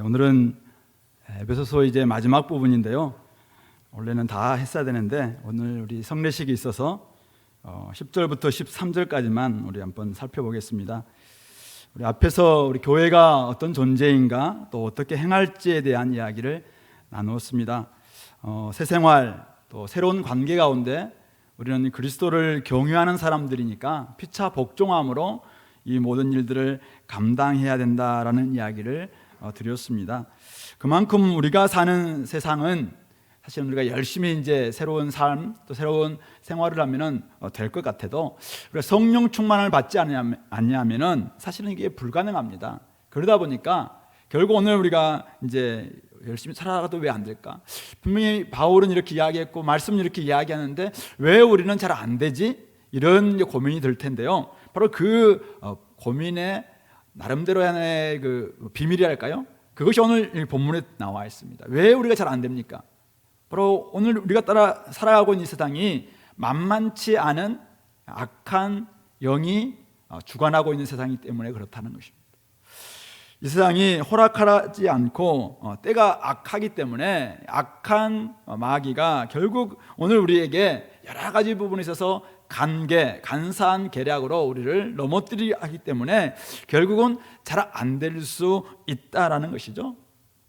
오늘은 에베소서 이제 마지막 부분인데요. 원래는 다 했어야 되는데 오늘 우리 성례식이 있어서 10절부터 13절까지만 우리 한번 살펴보겠습니다. 우리 앞에서 우리 교회가 어떤 존재인가 또 어떻게 행할지에 대한 이야기를 나누었습니다. 새 생활 또 새로운 관계 가운데 우리는 그리스도를 경유하는 사람들이니까 피차 복종함으로 이 모든 일들을 감당해야 된다라는 이야기를 드렸습니다. 그만큼 우리가 사는 세상은 사실 우리가 열심히 이제 새로운 삶 또 새로운 생활을 하면은 될 것 같아도 우리가 성령 충만을 받지 않냐면은 사실은 이게 불가능합니다. 그러다 보니까 결국 오늘 우리가 이제 열심히 살아가도 왜 안 될까? 분명히 바울은 이렇게 이야기했고 말씀은 이렇게 이야기하는데 왜 우리는 잘 안 되지? 이런 고민이 들 텐데요. 바로 그 고민의 나름대로의 하나의 그 비밀이랄까요? 그것이 오늘 본문에 나와 있습니다. 왜 우리가 잘 안 됩니까? 바로 오늘 우리가 따라 살아가고 있는 이 세상이 만만치 않은 악한 영이 주관하고 있는 세상이기 때문에 그렇다는 것입니다. 이 세상이 허락하지 않고 때가 악하기 때문에 악한 마귀가 결국 오늘 우리에게 여러 가지 부분에 있어서 간사한 계략으로 우리를 넘어뜨리기 하기 때문에 결국은 잘 안 될 수 있다라는 것이죠.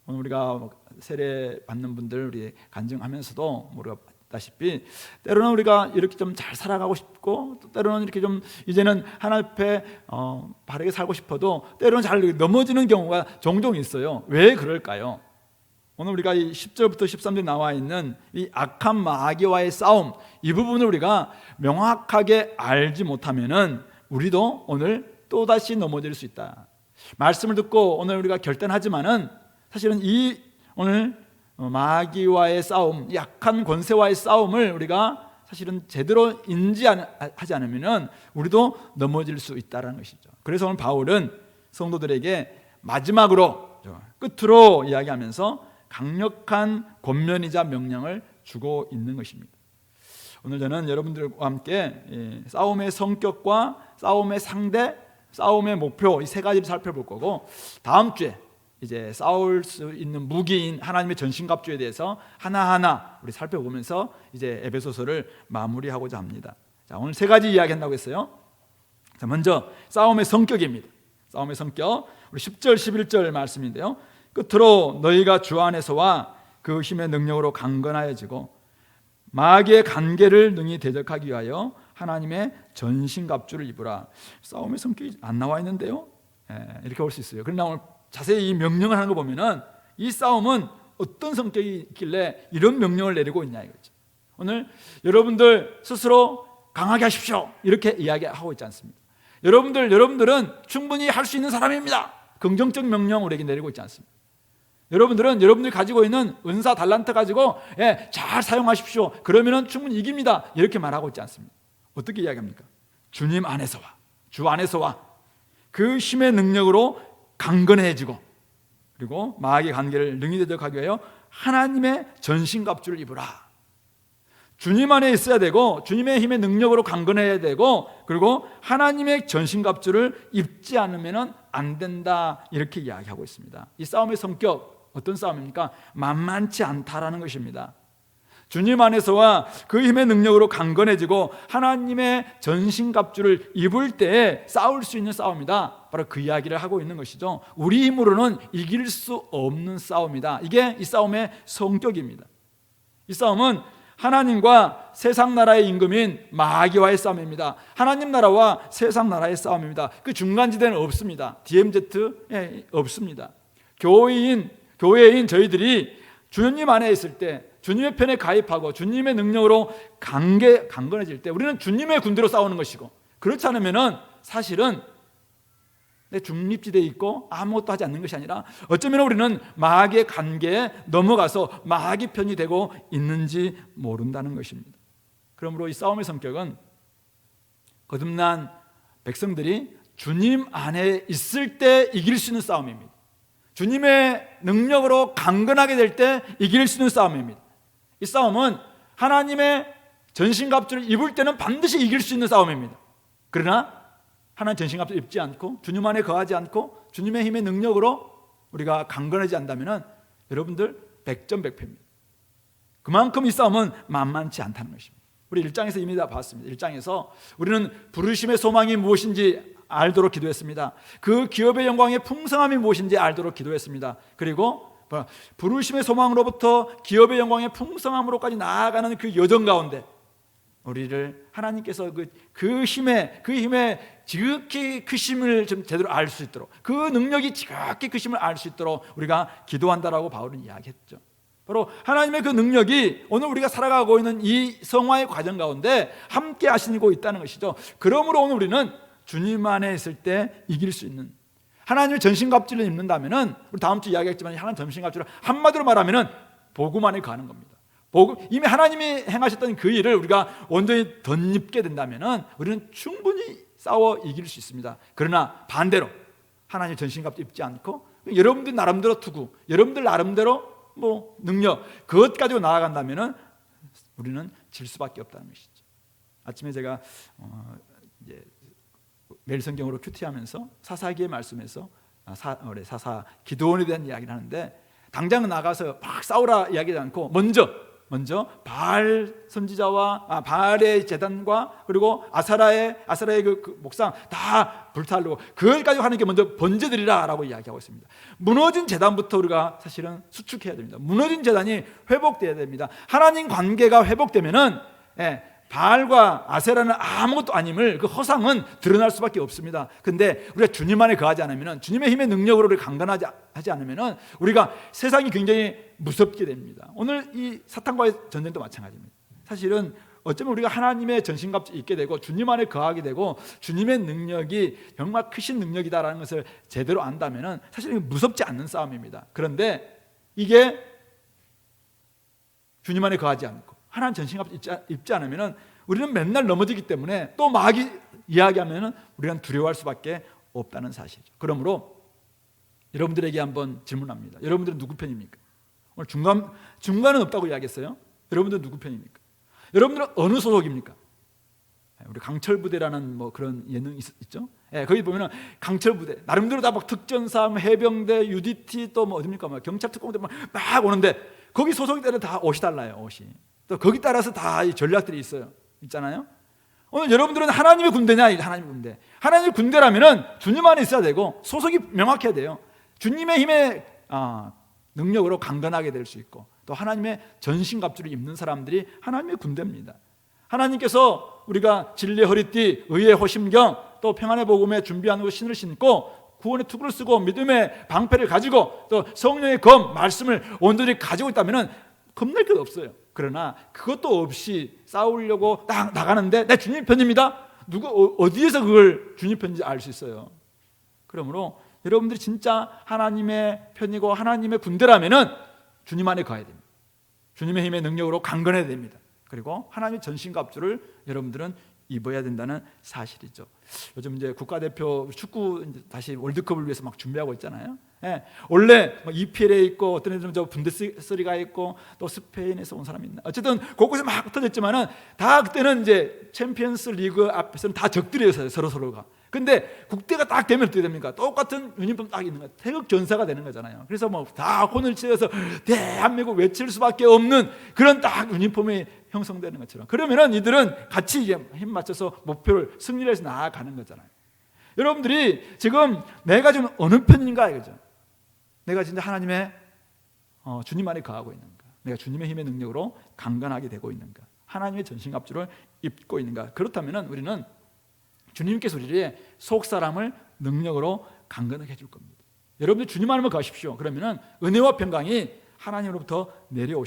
오늘 우리가 세례 받는 분들 우리 간증하면서도 우리가 봤다시피 때로는 우리가 이렇게 좀 잘 살아가고 싶고 또 때로는 이렇게 좀 이제는 하나님 앞에 바르게 살고 싶어도 때로는 잘 넘어지는 경우가 종종 있어요. 왜 그럴까요? 오늘 우리가 이 10절부터 13절에 나와 있는 이 악한 마귀와의 싸움, 이 부분을 우리가 명확하게 알지 못하면은 우리도 오늘 또다시 넘어질 수 있다. 말씀을 듣고 오늘 우리가 결단하지만은 사실은 이 오늘 마귀와의 싸움, 약한 권세와의 싸움을 우리가 사실은 제대로 인지하지 않으면은 우리도 넘어질 수 있다는 것이죠. 그래서 오늘 바울은 성도들에게 마지막으로 끝으로 이야기하면서 강력한 권면이자 명령을 주고 있는 것입니다. 오늘 저는 여러분들과 함께 싸움의 성격과 싸움의 상대, 싸움의 목표 이 세 가지를 살펴볼 거고 다음 주에 이제 싸울 수 있는 무기인 하나님의 전신갑주에 대해서 하나하나 우리 살펴보면서 이제 에베소서를 마무리하고자 합니다. 자, 오늘 세 가지 이야기한다고 했어요. 자, 먼저 싸움의 성격입니다. 싸움의 성격 우리 10절 11절 말씀인데요. 끝으로 너희가 주 안에서와 그 힘의 능력으로 강건하여지고 마귀의 간계를 능히 대적하기 위하여 하나님의 전신갑주를 입으라. 싸움의 성격이 안 나와 있는데요. 이렇게 볼 수 있어요. 그러나 오늘 자세히 이 명령을 하는 거 보면은 이 싸움은 어떤 성격이 있길래 이런 명령을 내리고 있냐 이거죠. 오늘 여러분들 스스로 강하게 하십시오 이렇게 이야기하고 있지 않습니다. 여러분들은 충분히 할 수 있는 사람입니다. 긍정적 명령 우리에게 내리고 있지 않습니다. 여러분들이 가지고 있는 은사 달란트 가지고 잘 사용하십시오. 그러면은 충분히 이깁니다. 이렇게 말하고 있지 않습니다. 어떻게 이야기합니까? 주님 안에서와 주 안에서와 그 힘의 능력으로 강건해지고 그리고 마귀의 관계를 능히 대적하기 위하여 하나님의 전신갑주를 입으라. 주님 안에 있어야 되고 주님의 힘의 능력으로 강건해야 되고 그리고 하나님의 전신갑주를 입지 않으면 안 된다 이렇게 이야기하고 있습니다. 이 싸움의 성격 어떤 싸움입니까? 만만치 않다라는 것입니다. 주님 안에서와 그 힘의 능력으로 강건해지고 하나님의 전신갑주를 입을 때 싸울 수 있는 싸움이다. 바로 그 이야기를 하고 있는 것이죠. 우리 힘으로는 이길 수 없는 싸움이다. 이게 이 싸움의 성격입니다. 이 싸움은 하나님과 세상 나라의 임금인 마귀와의 싸움입니다. 하나님 나라와 세상 나라의 싸움입니다. 그 중간지대는 없습니다. DMZ 없습니다. 교회인 저희들이 주님 안에 있을 때 주님의 편에 가입하고 주님의 능력으로 강건해질 때 우리는 주님의 군대로 싸우는 것이고 그렇지 않으면 사실은 내 중립지대에 있고 아무것도 하지 않는 것이 아니라 어쩌면 우리는 마귀의 관계에 넘어가서 마귀 편이 되고 있는지 모른다는 것입니다. 그러므로 이 싸움의 성격은 거듭난 백성들이 주님 안에 있을 때 이길 수 있는 싸움입니다. 주님의 능력으로 강건하게 될 때 이길 수 있는 싸움입니다. 이 싸움은 하나님의 전신갑주를 입을 때는 반드시 이길 수 있는 싸움입니다. 그러나 하나님 전신갑주를 입지 않고 주님 안에 거하지 않고 주님의 힘의 능력으로 우리가 강건하지 않다면 여러분들 100점 100패입니다. 그만큼 이 싸움은 만만치 않다는 것입니다. 우리 1장에서 이미 다 봤습니다. 1장에서 우리는 부르심의 소망이 무엇인지 알도록 기도했습니다. 그 기업의 영광의 풍성함이 무엇인지 알도록 기도했습니다. 그리고 부르심의 소망으로부터 기업의 영광의 풍성함으로까지 나아가는 그 여정 가운데 우리를 하나님께서 그 힘에 지극히 크심을 좀 제대로 알 수 있도록, 그 능력이 지극히 크심을 알 수 있도록 우리가 기도한다라고 바울은 이야기했죠. 바로 하나님의 그 능력이 오늘 우리가 살아가고 있는 이 성화의 과정 가운데 함께 하시고 있다는 것이죠. 그러므로 오늘 우리는 주님 안에 있을 때 이길 수 있는, 하나님의 전신갑주를 입는다면은, 우리 다음 주 이야기했지만 하나님 전신갑주를 한마디로 말하면은 복음 안에 가는 겁니다. 이미 하나님이 행하셨던 그 일을 우리가 온전히 덧입게 된다면은 우리는 충분히 싸워 이길 수 있습니다. 그러나 반대로 하나님의 전신갑주 입지 않고 여러분들 나름대로 투구, 여러분들 나름대로 능력, 그것 가지고 나아간다면은 우리는 질 수밖에 없다는 것이죠. 아침에 제가 매일 성경으로 큐티하면서 사사기의 말씀에서 사사 기드온에 대한 이야기를 하는데, 당장 나가서 막 싸우라 이야기하지 않고 먼저 바알 선지자와 바알의 제단과 그리고 아사라의 그 목상 다 불타려고, 그걸 가지고 하나님께 먼저 번제드리라라고 이야기하고 있습니다. 무너진 제단부터 우리가 사실은 수축해야 됩니다. 무너진 제단이 회복돼야 됩니다. 하나님 관계가 회복되면은 바알과 아세라는 아무것도 아님을, 그 허상은 드러날 수밖에 없습니다. 근데 우리가 주님 안에 거하지 않으면, 주님의 힘의 능력으로 우리가 강건하지 않으면 우리가 세상이 굉장히 무섭게 됩니다. 오늘 이 사탄과의 전쟁도 마찬가지입니다. 사실은 어쩌면 우리가 하나님의 전신갑주 입게 되고 주님 안에 거하게 되고 주님의 능력이 정말 크신 능력이다라는 것을 제대로 안다면 사실은 무섭지 않는 싸움입니다. 그런데 이게 주님 안에 거하지 않고 하나님 전신갑주 입지 않으면 우리는 맨날 넘어지기 때문에 또 마귀 이야기하면 우리는 두려워할 수밖에 없다는 사실이죠. 그러므로 여러분들에게 한번 질문합니다. 여러분들은 누구 편입니까? 오늘 중간은 없다고 이야기했어요. 여러분들은 누구 편입니까? 여러분들은 어느 소속입니까? 우리 강철부대라는 그런 예능 있죠? 거기 보면은 강철부대 나름대로 다 막 특전사, 해병대, UDT 또 어딥니까? 경찰 특공대 막 오는데 거기 소속들은 다 옷이 달라요. 옷이. 또 거기 따라서 다 이 전략들이 있잖아요. 오늘 여러분들은 하나님의 군대냐? 하나님의 군대. 하나님의 군대라면은 주님 안에 있어야 되고 소속이 명확해야 돼요. 주님의 힘의 능력으로 강건하게 될 수 있고, 또 하나님의 전신갑주를 입는 사람들이 하나님의 군대입니다. 하나님께서 우리가 진리의 허리띠, 의의 호심경, 또 평안의 복음에 준비한 신을 신고 구원의 투구를 쓰고 믿음의 방패를 가지고 또 성령의 검, 말씀을 온전히 가지고 있다면 겁낼 것 없어요. 그러나 그것도 없이 싸우려고 딱 나가는데 내 주님 편입니다. 어디에서 그걸 주님 편인지 알 수 있어요. 그러므로 여러분들이 진짜 하나님의 편이고 하나님의 군대라면은 주님 안에 가야 됩니다. 주님의 힘의 능력으로 강건해야 됩니다. 그리고 하나님의 전신갑주를 여러분들은 입어야 된다는 사실이죠. 요즘 이제 국가대표 축구 다시 월드컵을 위해서 막 준비하고 있잖아요. 원래 EPL에 있고 어떤 애들은 분데스리가에 있고 또 스페인에서 온 사람이 있나. 어쨌든 곳곳에 막 흩어졌지만은 다 그때는 이제 챔피언스 리그 앞에서는 다 적들이었어요. 서로가. 근데 국대가 딱 되면 어떻게 됩니까? 똑같은 유니폼 딱 있는 거예요. 태극 전사가 되는 거잖아요. 그래서 다 혼을 치러서 대한민국 외칠 수밖에 없는 그런 딱 유니폼이 형성되는 것처럼. 그러면은 이들은 같이 이제 힘 맞춰서 목표를 승리를 해서 나아가는 거잖아요. 여러분들이 지금 내가 지금 어느 편인가 이거죠. 내가 진짜 하나님의 주님 안에 거하고 있는가? 내가 주님의 힘의 능력으로 강건하게 되고 있는가? 하나님의 전신갑주를 입고 있는가? 그렇다면은 우리는 주님께서 우리의 속사람을 능력으로 강건하게 해줄 겁니다. 여러분들 주님 안에만 가십시오. 그러면은 은혜와 평강이 하나님으로부터 내려올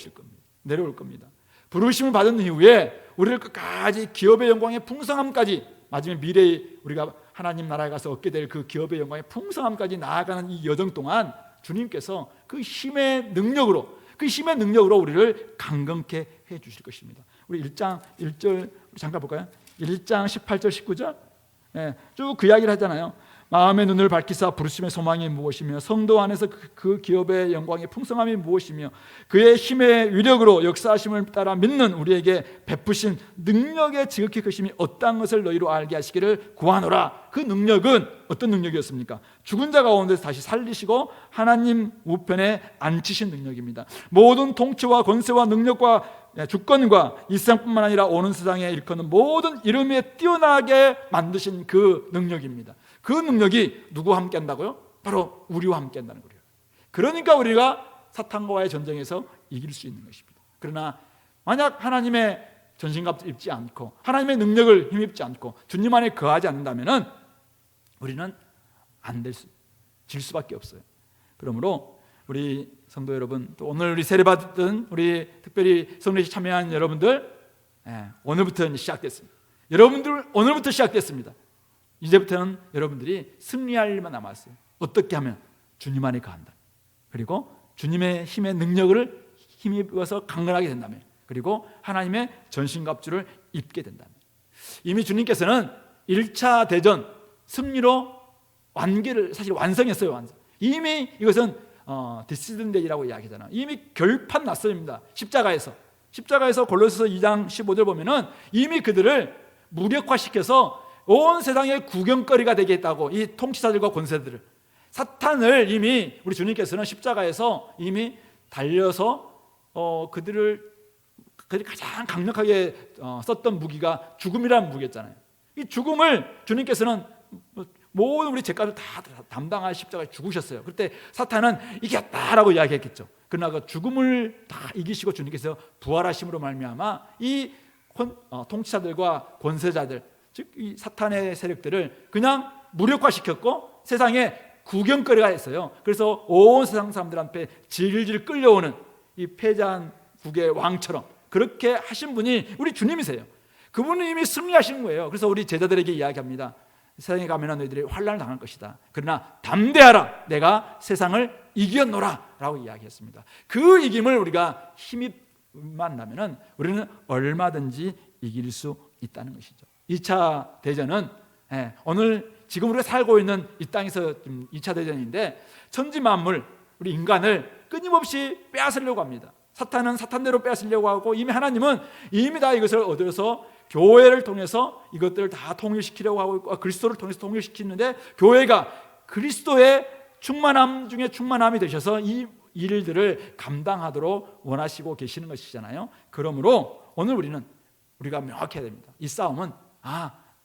겁니다. 부르심을 받은 이후에 우리를 끝까지 기업의 영광의 풍성함까지, 마지막 미래에 우리가 하나님 나라에 가서 얻게 될 그 기업의 영광의 풍성함까지 나아가는 이 여정 동안 주님께서 그 힘의 능력으로 우리를 강건케 해 주실 것입니다. 우리 1장 1절 잠깐 볼까요? 1장 18절 19절 쭉 그 이야기를 하잖아요. 마음의 눈을 밝히사 부르심의 소망이 무엇이며 성도 안에서 그 기업의 영광의 풍성함이 무엇이며 그의 힘의 위력으로 역사하심을 따라 믿는 우리에게 베푸신 능력의 지극히 크심이 어떠한 것을 너희로 알게 하시기를 구하노라. 그 능력은 어떤 능력이었습니까? 죽은 자 가운데서 다시 살리시고 하나님 우편에 앉히신 능력입니다. 모든 통치와 권세와 능력과 주권과 이 세상뿐만 아니라 오는 세상에 일컫는 모든 이름에 뛰어나게 만드신 그 능력입니다. 그 능력이 누구와 함께 한다고요? 바로 우리와 함께 한다는 거예요. 그러니까 우리가 사탄과의 전쟁에서 이길 수 있는 것입니다. 그러나 만약 하나님의 전신갑주를 입지 않고 하나님의 능력을 힘입지 않고 주님 안에 거하지 않는다면 우리는 질 수밖에 없어요. 그러므로 우리 성도 여러분, 또 오늘 우리 세례받은 우리 특별히 성례식 참여한 여러분들, 오늘부터 시작됐습니다. 여러분들 오늘부터 시작됐습니다. 이제부터는 여러분들이 승리할 일만 남았어요. 어떻게 하면? 주님 안에 거한다. 그리고 주님의 힘의 능력을 힘입어서 강건하게 된다면, 그리고 하나님의 전신갑주를 입게 된다면, 이미 주님께서는 1차 대전 승리로 완결을 사실 완성했어요. 이미 이것은 디시든 데이라고 이야기하잖아요. 이미 결판 났습니다. 십자가에서 골로새서 2장 15절 보면은 이미 그들을 무력화시켜서 온 세상의 구경거리가 되게 했다고. 이 통치자들과 권세들을, 사탄을 이미 우리 주님께서는 십자가에서 이미 달려서 그들을 가장 강력하게 썼던 무기가 죽음이라는 무기였잖아요. 이 죽음을 주님께서는 모든 우리 죄값을 다 담당할 십자가에 죽으셨어요. 그때 사탄은 이겼다라고 이야기했겠죠. 그러나 그 죽음을 다 이기시고 주님께서 부활하심으로 말미암아 이 통치자들과 권세자들, 즉 이 사탄의 세력들을 그냥 무력화시켰고 세상에 구경거리가 했어요. 그래서 온 세상 사람들한테 질질 끌려오는 이 패자한 국의 왕처럼 그렇게 하신 분이 우리 주님이세요. 그분은 이미 승리하신 거예요. 그래서 우리 제자들에게 이야기합니다. 세상에 가면 너희들이 환난을 당할 것이다. 그러나 담대하라. 내가 세상을 이겼노라 라고 이야기했습니다. 그 이김을 우리가 힘입만 나면은 우리는 얼마든지 이길 수 있다는 것이죠. 2차 대전은 오늘 지금 우리가 살고 있는 이 땅에서 2차 대전인데 천지 만물, 우리 인간을 끊임없이 빼앗으려고 합니다. 사탄은 사탄대로 빼앗으려고 하고 이미 하나님은 이미 다 이것을 얻어서 교회를 통해서 이것들을 다 통일시키려고 하고 있고 그리스도를 통해서 통일시키는데 교회가 그리스도의 충만함 중에 충만함이 되셔서 이 일들을 감당하도록 원하시고 계시는 것이잖아요. 그러므로 오늘 우리가 명확해야 됩니다. 이 싸움은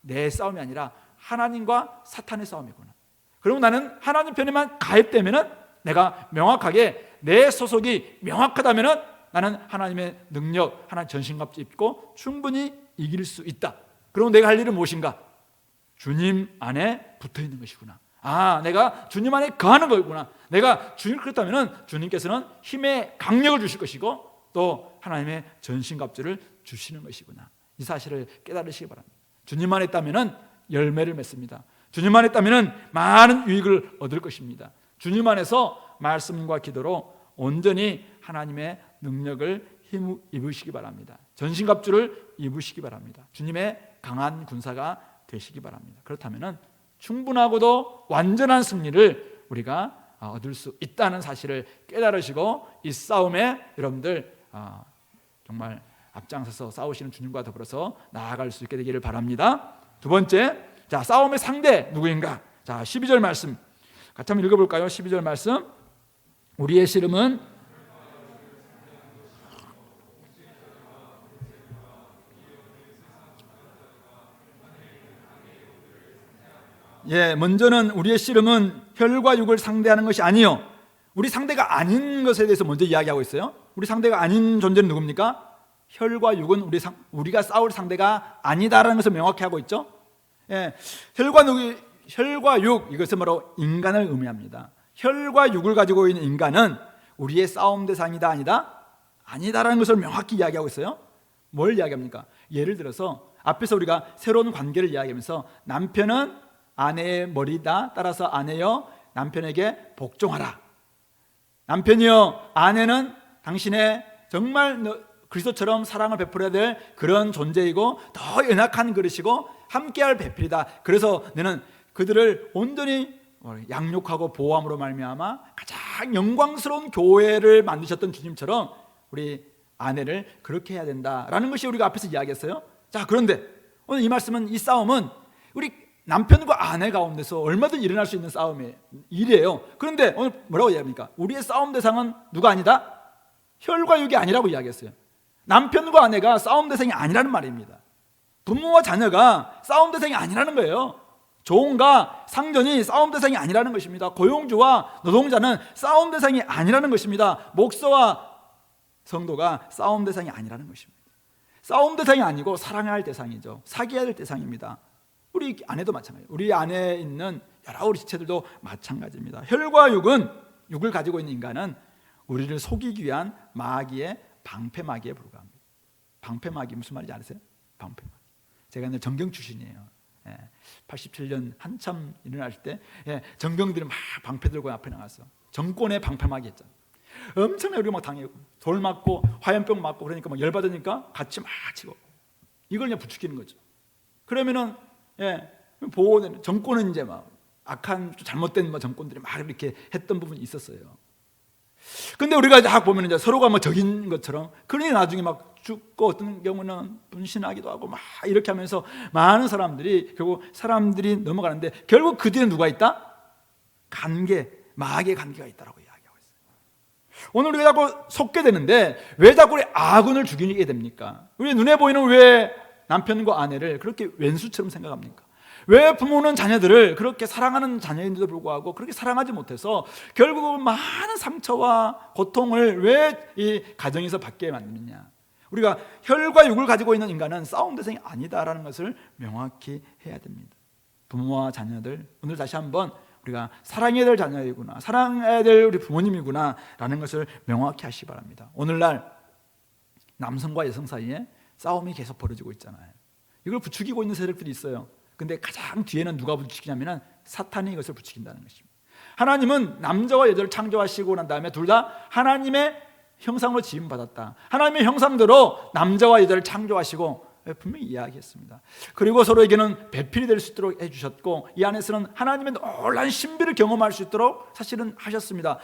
내 싸움이 아니라 하나님과 사탄의 싸움이구나. 그럼 나는 하나님 편에만 가입되면은 내가 명확하게 내 소속이 명확하다면은 나는 하나님의 능력, 하나님 전신갑주 입고 충분히 이길 수 있다. 그럼 내가 할 일은 무엇인가? 주님 안에 붙어 있는 것이구나. 내가 주님 안에 거하는 거구나. 내가 주님 그렇다면은 주님께서는 힘의 강력을 주실 것이고 또 하나님의 전신갑주를 주시는 것이구나. 이 사실을 깨달으시기 바랍니다. 주님 안에 있다면은 열매를 맺습니다. 주님 안에 있다면은 많은 유익을 얻을 것입니다. 주님 안에서 말씀과 기도로 온전히 하나님의 능력을 힘입으시기 바랍니다. 전신갑주를 입으시기 바랍니다. 주님의 강한 군사가 되시기 바랍니다. 그렇다면 충분하고도 완전한 승리를 우리가 얻을 수 있다는 사실을 깨달으시고 이 싸움에 여러분들 정말 앞장서서 싸우시는 주님과 더불어서 나아갈 수 있게 되기를 바랍니다. 두 번째, 싸움의 상대 누구인가? 12절 말씀 같이 한번 읽어볼까요? 12절 말씀. 우리의 씨름은 먼저는 우리의 씨름은 혈과 육을 상대하는 것이 아니요. 우리 상대가 아닌 것에 대해서 먼저 이야기하고 있어요. 우리 상대가 아닌 존재는 누굽니까? 혈과 육은 우리가 싸울 상대가 아니다라는 것을 명확히 하고 있죠. 혈과 육, 이것은 바로 인간을 의미합니다. 혈과 육을 가지고 있는 인간은 우리의 싸움 대상이다 아니다? 아니다라는 것을 명확히 이야기하고 있어요. 뭘 이야기합니까? 예를 들어서 앞에서 우리가 새로운 관계를 이야기하면서 남편은 아내의 머리다. 따라서 아내여 남편에게 복종하라. 남편이여 아내는 당신의 정말 그리스도처럼 사랑을 베풀어야 될 그런 존재이고 더 연약한 그릇이고 함께할 배필이다. 그래서 너는 그들을 온전히 양육하고 보호함으로 말미암아 가장 영광스러운 교회를 만드셨던 주님처럼 우리 아내를 그렇게 해야 된다라는 것이 우리가 앞에서 이야기했어요. 자, 그런데 오늘 이 말씀은, 이 싸움은 우리 남편과 아내 가운데서 얼마든지 일어날 수 있는 싸움의 일이에요. 그런데 오늘 뭐라고 이야기합니까? 우리의 싸움 대상은 누가 아니다? 혈과 육이 아니라고 이야기했어요. 남편과 아내가 싸움 대상이 아니라는 말입니다. 부모와 자녀가 싸움 대상이 아니라는 거예요. 종과 상전이 싸움 대상이 아니라는 것입니다. 고용주와 노동자는 싸움 대상이 아니라는 것입니다. 목사와 성도가 싸움 대상이 아니라는 것입니다. 싸움 대상이 아니고 사랑해야 할 대상이죠. 사귀어야 할 대상입니다. 우리 아내도 마찬가지예요. 우리 안에 있는 여러 우리 지체들도 마찬가지입니다. 혈과 육은, 육을 가지고 있는 인간은 우리를 속이기 위한 마귀의 방패마귀에 불과합니다. 방패마귀 무슨 말인지 아세요? 방패마귀. 제가 옛날 정경 출신이에요. 87년 한참 일어날 때 정경들이 막 방패 들고 앞에 나갔어. 정권의 방패마귀 했잖아. 엄청나게 우리가 막 당하고 돌 맞고 화염병 맞고 그러니까 막 열받으니까 같이 막 치고 이걸 그냥 부추기는 거죠. 그러면은 보호되는 정권은 이제 막 악한 잘못된 정권들이 막 이렇게 했던 부분이 있었어요. 근데 우리가 딱 보면 이제 서로가 뭐 적인 것처럼, 그러니 나중에 막 죽고 어떤 경우는 분신하기도 하고 막 이렇게 하면서 많은 사람들이 결국 사람들이 넘어가는데, 결국 그 뒤에 누가 있다? 관계, 마귀의 관계가 있다라고 이야기하고 있어요. 오늘 우리가 자꾸 속게 되는데 왜 자꾸 우리 아군을 죽이게 됩니까? 우리 눈에 보이는 왜 남편과 아내를 그렇게 왼수처럼 생각합니까? 왜 부모는 자녀들을 그렇게 사랑하는 자녀인데도 불구하고 그렇게 사랑하지 못해서 결국은 많은 상처와 고통을 왜 이 가정에서 받게 만드느냐? 우리가 혈과 육을 가지고 있는 인간은 싸움 대상이 아니다라는 것을 명확히 해야 됩니다. 부모와 자녀들, 오늘 다시 한번 우리가 사랑해야 될 자녀이구나, 사랑해야 될 우리 부모님이구나 라는 것을 명확히 하시기 바랍니다. 오늘날 남성과 여성 사이에 싸움이 계속 벌어지고 있잖아요. 이걸 부추기고 있는 세력들이 있어요. 근데 가장 뒤에는 누가 부추기냐면 사탄이 이것을 부추긴다는 것입니다. 하나님은 남자와 여자를 창조하시고 난 다음에 둘 다 하나님의 형상으로 지음받았다. 하나님의 형상대로 남자와 여자를 창조하시고 분명히 이야기했습니다. 그리고 서로에게는 배필이 될 수 있도록 해주셨고, 이 안에서는 하나님의 놀라운 신비를 경험할 수 있도록 사실은 하셨습니다.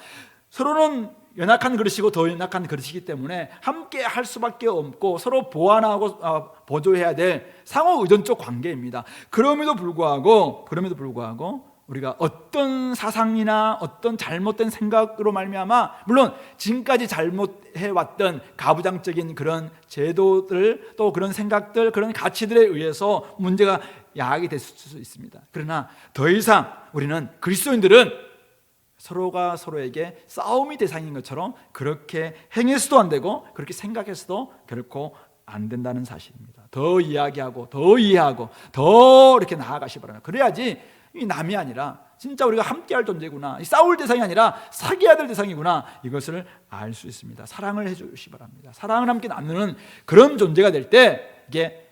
서로는 연약한 그릇이고 더 연약한 그릇이기 때문에 함께 할 수밖에 없고 서로 보완하고 보조해야 될 상호 의존적 관계입니다. 그럼에도 불구하고 우리가 어떤 사상이나 어떤 잘못된 생각으로 말미암아, 물론 지금까지 잘못해왔던 가부장적인 그런 제도들, 또 그런 생각들, 그런 가치들에 의해서 문제가 야기될 수 있습니다. 그러나 더 이상 우리는, 그리스도인들은 서로가 서로에게 싸움이 대상인 것처럼 그렇게 행해서도 안 되고 그렇게 생각해서도 결코 안 된다는 사실입니다. 더 이야기하고 더 이해하고 더 이렇게 나아가시 바랍니다. 그래야지 이 남이 아니라 진짜 우리가 함께할 존재구나, 싸울 대상이 아니라 사귀어야 될 대상이구나, 이것을 알 수 있습니다. 사랑을 해주시 바랍니다. 사랑을 함께 나누는 그런 존재가 될 때 이게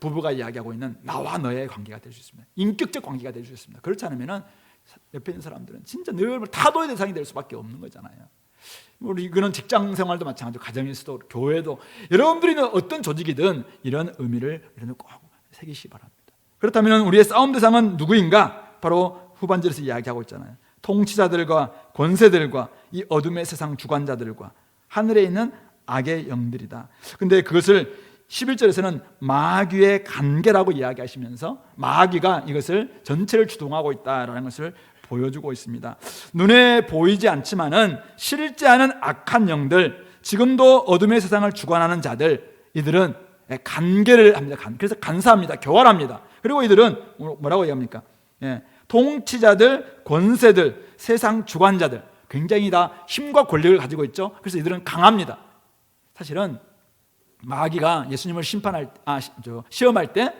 부부가 이야기하고 있는 나와 너의 관계가 될 수 있습니다. 인격적 관계가 될 수 있습니다. 그렇지 않으면 옆에 있는 사람들은 진짜 늘 타도의 대상이 될 수밖에 없는 거잖아요. 우리 이거는 직장 생활도 마찬가지고 가정에서도 교회도 여러분들이 어떤 조직이든 이런 의미를 우리는 꼭 새기시기 바랍니다. 그렇다면 우리의 싸움 대상은 누구인가? 바로 후반절에서 이야기하고 있잖아요. 통치자들과 권세들과 이 어둠의 세상 주관자들과 하늘에 있는 악의 영들이다. 근데 그것을 11절에서는 마귀의 관계라고 이야기하시면서 마귀가 이것을 전체를 주동하고 있다라는 것을 보여주고 있습니다. 눈에 보이지 않지만은 실제하는 악한 영들, 지금도 어둠의 세상을 주관하는 자들, 이들은 관계를 합니다. 그래서 간사합니다. 교활합니다. 그리고 이들은 뭐라고 얘기합니까? 통치자들, 권세들, 세상 주관자들, 굉장히 다 힘과 권력을 가지고 있죠. 그래서 이들은 강합니다. 사실은 마귀가 예수님을 시험할 때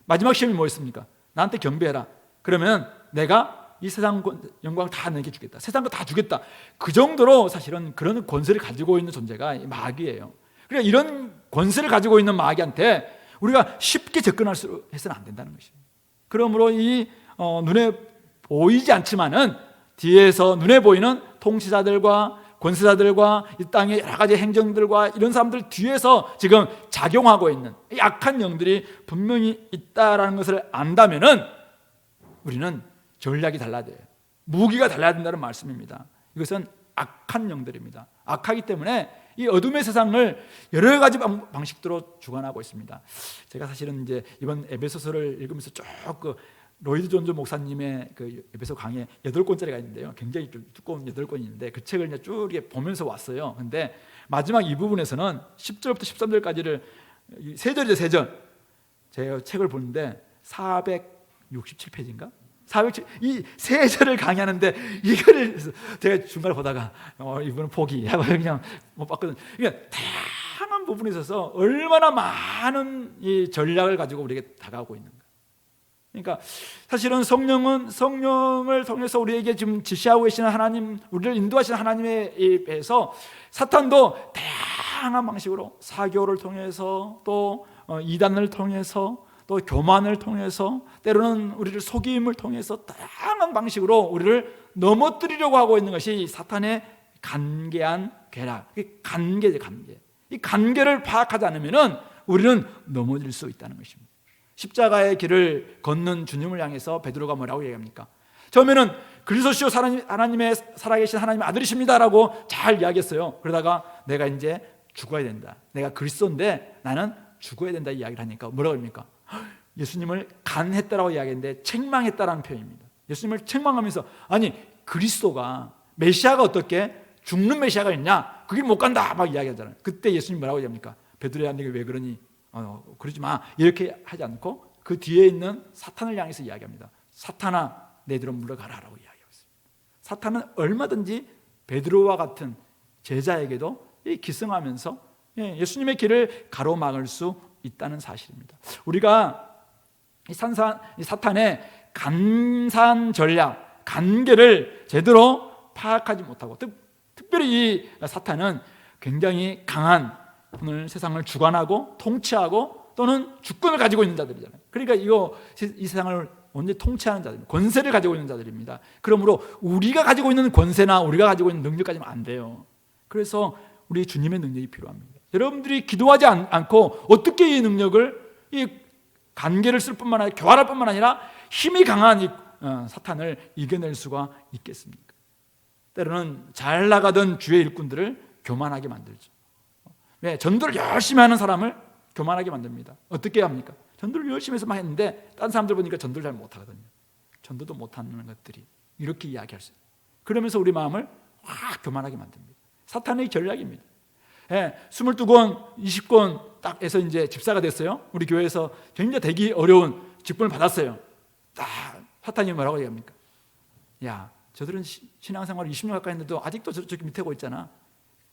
마지막 시험이 뭐였습니까? 나한테 경배해라. 그러면 내가 이 세상 영광 다 내게 주겠다. 세상 거 다 주겠다. 그 정도로 사실은 그런 권세를 가지고 있는 존재가 마귀예요. 그러니까 이런 권세를 가지고 있는 마귀한테 우리가 쉽게 접근해서는 안 된다는 것입니다. 그러므로 이 눈에 보이지 않지만은 뒤에서 눈에 보이는 통치자들과 권세자들과 이 땅의 여러 가지 행정들과 이런 사람들 뒤에서 지금 작용하고 있는 약한 영들이 분명히 있다라는 것을 안다면은 우리는 전략이 달라야 돼요. 무기가 달라야 된다는 말씀입니다. 이것은 악한 영들입니다. 악하기 때문에 이 어둠의 세상을 여러 가지 방식으로 주관하고 있습니다. 제가 사실은 이제 이번 에베소서를 읽으면서 쭉 로이드 존즈 목사님의 그 에베소 강의 8권짜리가 있는데요. 굉장히 좀 두꺼운 8권이 있는데 그 책을 이제 쭉 이렇게 보면서 왔어요. 근데 마지막 이 부분에서는 10절부터 13절까지를 세 절이죠, 세 절. 제가 책을 보는데 467페이지인가? 이 세 절을 강의하는데 이거를 제가 중간에 보다가 이분은 포기하고 그냥 못 봤거든요. 그러니까 다양한 부분에 있어서 얼마나 많은 이 전략을 가지고 우리에게 다가오고 있는가. 그러니까 사실은 성령을 통해서 우리에게 지금 지시하고 계시는 하나님, 우리를 인도하시는 하나님에 비해서 사탄도 다양한 방식으로 사교를 통해서 또 이단을 통해서 또 교만을 통해서 때로는 우리를 속임을 통해서 다양한 방식으로 우리를 넘어뜨리려고 하고 있는 것이 사탄의 간계한 괴락, 간계죠, 간계. 이 간계를 파악하지 않으면 우리는 넘어질 수 있다는 것입니다. 십자가의 길을 걷는 주님을 향해서 베드로가 뭐라고 얘기합니까? 처음에는 그리스도시요 하나님의 살아계신 하나님의 아들이십니다라고 잘 이야기했어요. 그러다가 내가 이제 죽어야 된다, 내가 그리스도인데 나는 죽어야 된다 이야기를 하니까 뭐라고 합니까? 예수님을 간했다라고 이야기했는데 책망했다라는 표현입니다. 예수님을 책망하면서 아니 그리스도가 메시아가 어떻게 죽는 메시아가 있냐? 그 길 못 간다 막 이야기하잖아요. 그때 예수님 뭐라고 얘기합니까? 베드로야 네가 왜 그러니? 그러지 마 이렇게 하지 않고 그 뒤에 있는 사탄을 향해서 이야기합니다. 사탄아 내들어 물러가라라고 이야기하고 있습니다. 사탄은 얼마든지 베드로와 같은 제자에게도 기승하면서 예수님의 길을 가로막을 수 있다는 사실입니다. 우리가 이 사탄의 간산 전략, 간계를 제대로 파악하지 못하고 특별히 이 사탄은 굉장히 강한 오늘 세상을 주관하고 통치하고 또는 주권을 가지고 있는 자들이잖아요. 그러니까 이 세상을 완전히 통치하는 자들입니다. 권세를 가지고 있는 자들입니다. 그러므로 우리가 가지고 있는 권세나 우리가 가지고 있는 능력 가지면 안 돼요. 그래서 우리 주님의 능력이 필요합니다. 여러분들이 기도하지 않고 어떻게 이 능력을, 이 간계를 쓸 뿐만 아니라 교활할 뿐만 아니라 힘이 강한 이 사탄을 이겨낼 수가 있겠습니까? 때로는 잘 나가던 주의 일꾼들을 교만하게 만들죠. 네, 전도를 열심히 하는 사람을 교만하게 만듭니다. 어떻게 합니까? 전도를 열심히 해서 막 했는데 다른 사람들 보니까 전도를 잘 못하거든요. 전도도 못하는 것들이 이렇게 이야기할 수 있어요. 그러면서 우리 마음을 확 교만하게 만듭니다. 사탄의 전략입니다. 22권, 20권 딱 해서 이제 집사가 됐어요. 우리 교회에서 굉장히 되기 어려운 직분을 받았어요. 딱 사탄이 뭐라고 얘기합니까? 야, 저들은 신앙생활 20년 가까이 했는데도 아직도 저렇게 밑에고 있잖아.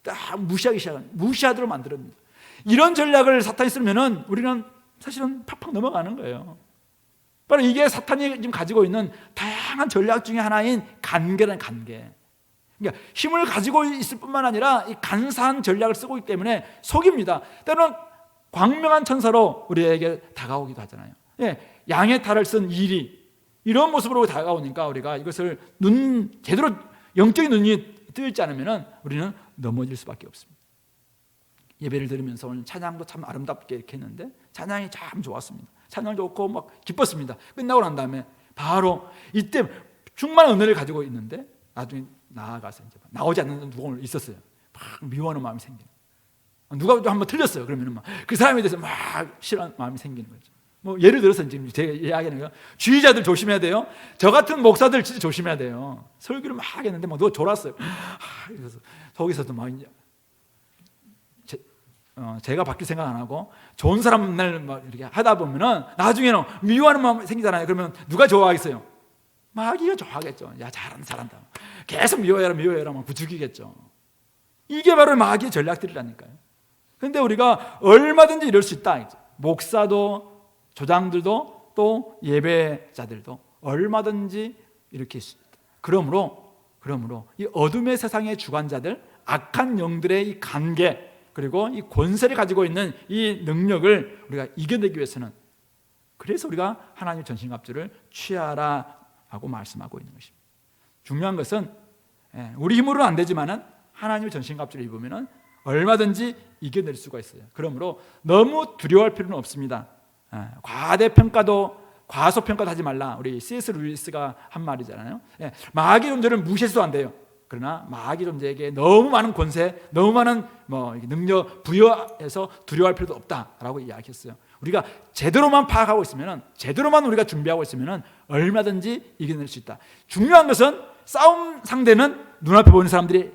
딱 무시하도록 만들었습니다. 이런 전략을 사탄이 쓰면은 우리는 사실은 팍팍 넘어가는 거예요. 바로 이게 사탄이 지금 가지고 있는 다양한 전략 중에 하나인 간계라는 간계. 그러니까 힘을 가지고 있을 뿐만 아니라 이 간사한 전략을 쓰고 있기 때문에 속입니다. 때로는 광명한 천사로 우리에게 다가오기도 하잖아요. 양의 탈을 쓴 일이 이런 모습으로 다가오니까 우리가 이것을 제대로 영적인 눈이 뜨지 않으면 우리는 넘어질 수밖에 없습니다. 예배를 드리면서 오늘 찬양도 참 아름답게 이렇게 했는데 찬양이 참 좋았습니다. 찬양 좋고 막 기뻤습니다. 끝나고 난 다음에 바로 이때 충만한 은혜를 가지고 있는데 나중에 나아가서 이제 나오지 않는 누가 있었어요. 막 미워하는 마음이 생기는. 누가 좀 한번 틀렸어요. 그러면은 막 그 사람에 대해서 막 싫어하는 마음이 생기는 거죠. 뭐 예를 들어서 지금 제가 이야기하는 거 주의자들 조심해야 돼요. 저 같은 목사들 진짜 조심해야 돼요. 설교를 막 했는데 막 누가 졸았어요. 그래서 거기서도 막 이제 제가 바뀔 생각 안 하고 좋은 사람 날 막 이렇게 하다 보면은 나중에는 미워하는 마음 생기잖아요. 그러면 누가 좋아하겠어요? 마귀가 좋아하겠죠. 야 잘한다. 계속 미워해라 막 부추기겠죠. 이게 바로 마귀의 전략들이라니까요. 그런데 우리가 얼마든지 이럴 수 있다. 목사도 조장들도 또 예배자들도 얼마든지 이렇게 할 수 있다. 그러므로 이 어둠의 세상의 주관자들, 악한 영들의 이 관계 그리고 이 권세를 가지고 있는 이 능력을 우리가 이겨내기 위해서는 그래서 우리가 하나님의 전신갑주를 취하라 하고 말씀하고 있는 것입니다. 중요한 것은 우리 힘으로는 안 되지만은 하나님의 전신갑주를 입으면은 얼마든지 이겨낼 수가 있어요. 그러므로 너무 두려워할 필요는 없습니다. 과대평가도 과소평가하지 말라. 우리 C.S. 루이스가 한 말이잖아요. 예, 마귀 존재를 무시해서도 안 돼요. 그러나 마귀 존재에게 너무 많은 권세, 너무 많은 능력 부여해서 두려워할 필요도 없다라고 이야기했어요. 우리가 제대로만 파악하고 있으면, 제대로만 우리가 준비하고 있으면 얼마든지 이겨낼 수 있다. 중요한 것은 싸움 상대는 눈앞에 보이는 사람들이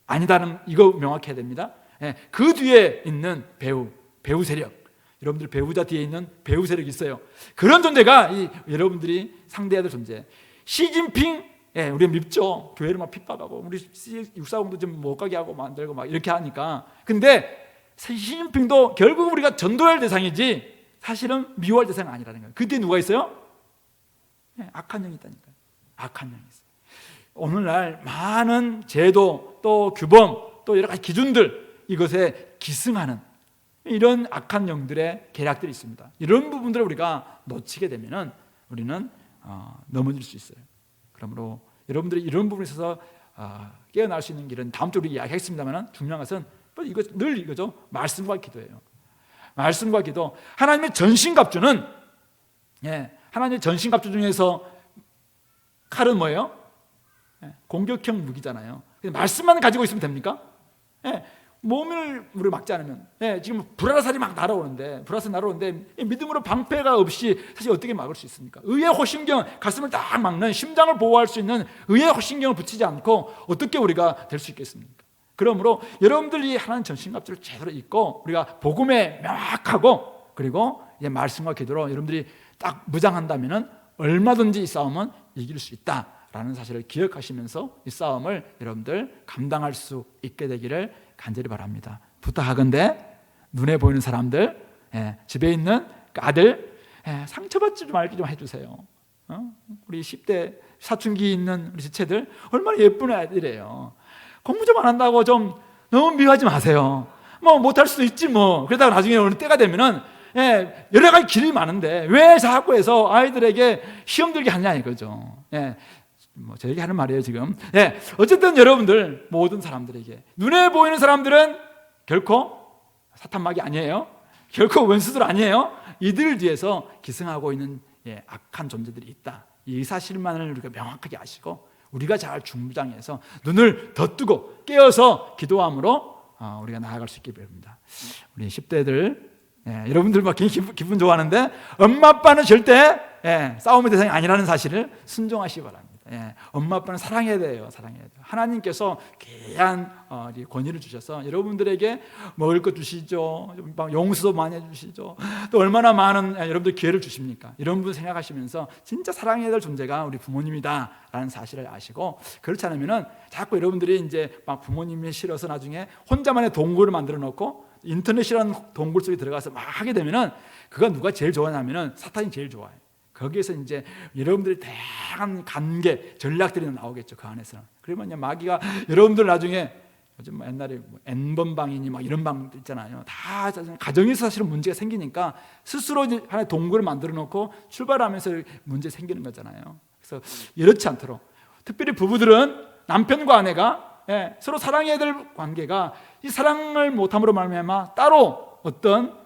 아니다는 이거 명확해야 됩니다. 예, 그 뒤에 있는 배우 세력, 여러분들 배우자 뒤에 있는 배우 세력이 있어요. 그런 존재가 여러분들이 상대해야 될 존재. 시진핑, 예, 우리 밉죠. 교회를 막 핍박하고 우리 육사공도 좀 못 가게 하고 만들고 막 이렇게 하니까. 근데 시진핑도 결국 우리가 전도할 대상이지 사실은 미워할 대상이 아니라는 거예요. 그때 누가 있어요? 예, 악한 영이 있다니까요. 악한 영이 있어요. 오늘날 많은 제도 또 규범 또 여러 가지 기준들 이것에 기승하는 이런 악한 영들의 계략들이 있습니다. 이런 부분들을 우리가 놓치게 되면은 우리는 넘어질 수 있어요. 그러므로 여러분들이 이런 부분에 있어서 깨어날 수 있는 길은 다음 주에 이야기하겠습니다만 중요한 것은 이거 늘 이거죠. 말씀과 기도예요. 말씀과 기도. 하나님의 전신갑주는 하나님의 전신갑주 중에서 칼은 뭐예요? 공격형 무기잖아요. 말씀만 가지고 있으면 됩니까? 몸을 우리 막지 않으면 지금 불화살이 막 날아오는데 믿음으로 방패가 없이 사실 어떻게 막을 수 있습니까? 의의 호신경, 가슴을 딱 막는 심장을 보호할 수 있는 의의 호신경을 붙이지 않고 어떻게 우리가 될 수 있겠습니까? 그러므로 여러분들이 하나님 전신갑주를 제대로 입고 우리가 복음에 명확하고 그리고 말씀과 기도로 여러분들이 딱 무장한다면은 얼마든지 이 싸움은 이길 수 있다라는 사실을 기억하시면서 이 싸움을 여러분들 감당할 수 있게 되기를 간절히 바랍니다. 부탁하건대 눈에 보이는 사람들, 집에 있는 아들 상처받지 말게 좀 해주세요. 우리 10대 사춘기 있는 우리 지체들 얼마나 예쁜 아이들이에요. 공부 좀 안 한다고 좀 너무 미워하지 마세요. 못할 수도 있지 뭐. 그러다가 나중에 어느 때가 되면은 여러 가지 길이 많은데 왜 자꾸 해서 아이들에게 시험 들게 하냐 이거죠. 저에게 하는 말이에요 지금. 어쨌든 여러분들 모든 사람들에게 눈에 보이는 사람들은 결코 사탄막이 아니에요. 결코 원수들 아니에요. 이들 뒤에서 기승하고 있는 악한 존재들이 있다. 이 사실만을 우리가 명확하게 아시고 우리가 잘 중무장해서 눈을 더 뜨고 깨어서 기도함으로 우리가 나아갈 수 있게 바랍니다. 우리 10대들 여러분들 막 기분 좋아하는데 엄마 아빠는 절대 싸움의 대상이 아니라는 사실을 순종하시기 바랍니다. 엄마 아빠는 사랑해야 돼요. 사랑해야 돼요. 하나님께서 귀한 권위를 주셔서 여러분들에게 먹을 것 주시죠. 용서도 많이 해주시죠. 또 얼마나 많은 여러분들 기회를 주십니까? 이런 분 생각하시면서 진짜 사랑해야 될 존재가 우리 부모님이다라는 사실을 아시고 그렇지 않으면은 자꾸 여러분들이 이제 막 부모님이 싫어서 나중에 혼자만의 동굴을 만들어 놓고 인터넷이라는 동굴 속에 들어가서 막 하게 되면은 그가 누가 제일 좋아하냐면은 사탄이 제일 좋아해요. 거기에서 이제 여러분들이 다양한 관계 전략들이 나오겠죠. 그 안에서는. 그러면 이제 마귀가 여러분들 나중에 요즘 옛날에 N번 방이니 막 이런 방도 있잖아요. 다 가정에서 사실은 문제가 생기니까 스스로 하나의 동굴을 만들어 놓고 출발하면서 문제 생기는 거잖아요. 그래서 이렇지 않도록 특별히 부부들은 남편과 아내가 서로 사랑해야 될 관계가 이 사랑을 못함으로 말미암아 따로 어떤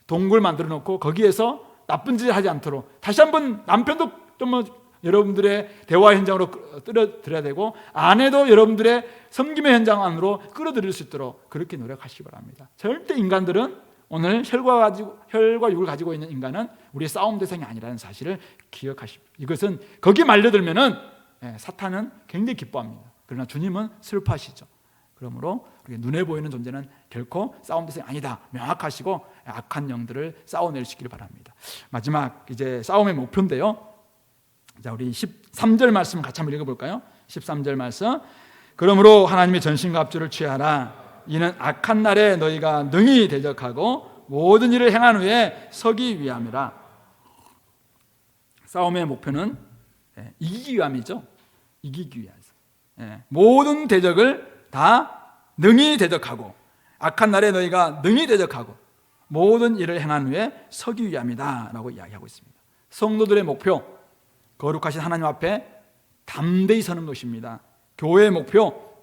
동굴 만들어 놓고 거기에서 나쁜 짓을 하지 않도록 다시 한번 남편도 좀 여러분들의 대화 현장으로 끌어들여야 되고 아내도 여러분들의 섬김의 현장 안으로 끌어들일 수 있도록 그렇게 노력하시기 바랍니다. 절대 인간들은 오늘 혈과 육을 가지고 있는 인간은 우리의 싸움 대상이 아니라는 사실을 기억하십시오. 이것은 거기에 말려들면은 사탄은 굉장히 기뻐합니다. 그러나 주님은 슬퍼하시죠. 그러므로 눈에 보이는 존재는 결코 싸움 대상이 아니다 명확하시고 악한 영들을 싸워내시기를 바랍니다. 마지막 이제 싸움의 목표인데요. 자, 우리 13절 말씀 같이 한번 읽어볼까요? 13절 말씀. 그러므로 하나님의 전신갑주를 취하라. 이는 악한 날에 너희가 능히 대적하고 모든 일을 행한 후에 서기 위함이라. 싸움의 목표는 이기기 위함이죠. 이기기 위해서. 모든 대적을 다 능히 대적하고 악한 날에 너희가 능히 대적하고 모든 일을 행한 후에 서기 위함이다 라고 이야기하고 있습니다. 성도들의 목표, 거룩하신 하나님 앞에 담대히 서는 것입니다. 교회의 목표,